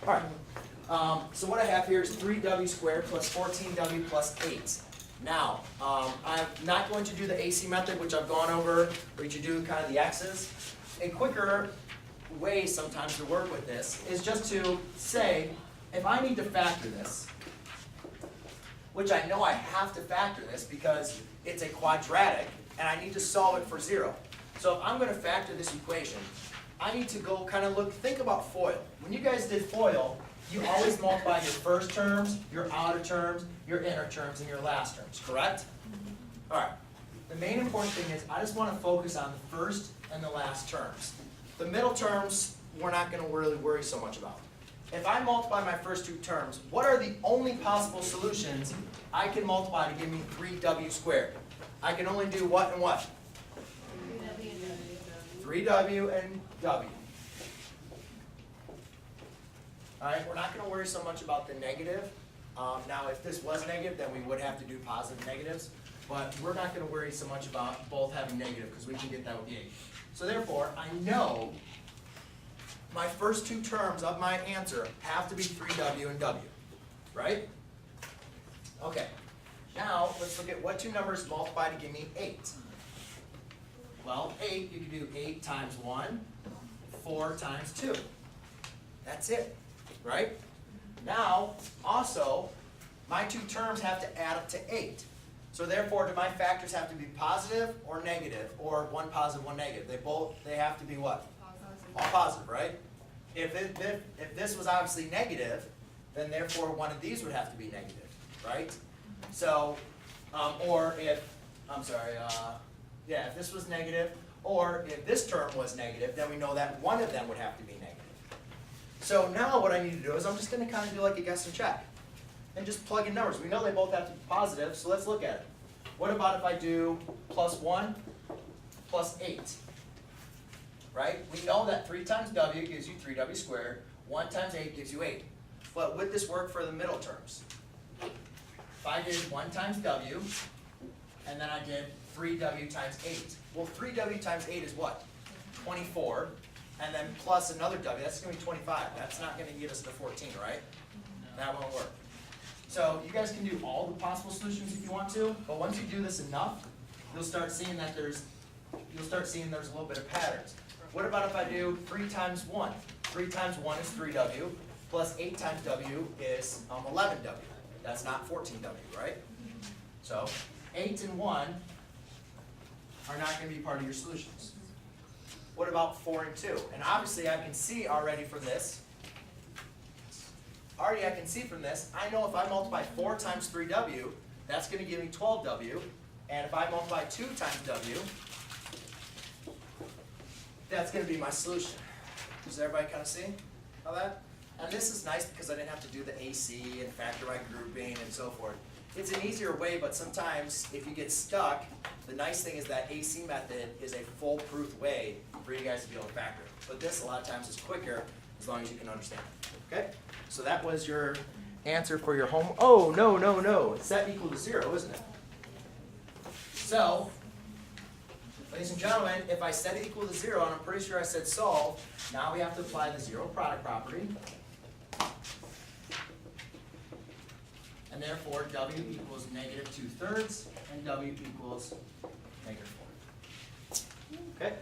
All right. So what I have here is 3w squared plus 14w plus 8. Now, I'm not going to do the AC method, which I've gone over, where you do kind of the x's. A quicker way sometimes to work with this is just to say, if I need to factor this, which I know I have to factor this because it's a quadratic, and I need to solve it for 0. So if I'm going to factor this equation, I need to go kind of think about FOIL. When you guys did FOIL, you always multiply your first terms, your outer terms, your inner terms, and your last terms, correct? All right. The main important thing is I just want to focus on the first and the last terms. The middle terms, we're not going to really worry so much about. If I multiply my first two terms, what are the only possible solutions I can multiply to give me 3w squared? I can only do what and what? 3w and w. Alright, we're not going to worry so much about the negative. Now, if this was negative, then we would have to do positive negatives. But we're not going to worry so much about both having negative because we can get that with the 8. So therefore, I know my first two terms of my answer have to be 3w and w. Right? Okay. Now, let's look at what two numbers multiply to give me 8. Well, 8, you can do 8 times 1, 4 times 2. That's it. Right? Now, also, my two terms have to add up to 8. So therefore, do my factors have to be positive or negative, or one positive, one negative? They have to be what? All positive, right? If this was obviously negative, then therefore one of these would have to be negative, right? So, or if, if this was negative, or if this term was negative, then we know that one of them would have to be negative. So now what I need to do is I'm just going to kind of do like a guess and check. And just plug in numbers. We know they both have to be positive, so let's look at it. What about if I do plus 1 plus 8? Right? We know that 3 times w gives you 3w squared. 1 times 8 gives you 8. But would this work for the middle terms? If I did 1 times w, and then I did 3w times 8. Well, 3w times 8 is what? 24. And then plus another w, that's going to be 25. That's not going to get us to 14, right? That won't work. So you guys can do all the possible solutions if you want to, but once you do this enough, you'll start seeing that there's a little bit of patterns. What about if I do 3 times 1? 3 times 1 is 3w, plus 8 times w is 11w. That's not 14w, right? So 8 and 1 are not going to be part of your solutions. What about 4 and 2? And obviously I can see already from this, I know if I multiply 4 times 3w, that's going to give me 12w. And if I multiply 2 times w, that's going to be my solution. Does everybody kind of see how that? And this is nice because I didn't have to do the AC and factor by grouping and so forth. It's an easier way, but sometimes if you get stuck, the nice thing is that AC method is a foolproof way for you guys to be able to factor. But this a lot of times is quicker as long as you can understand it. Okay? So that was your answer for your home. Oh, no. It's set equal to 0, isn't it? So, ladies and gentlemen, if I set it equal to 0, and I'm pretty sure I said solve, now we have to apply the zero product property. And therefore, w equals negative 2/3, and w equals negative 4. Okay?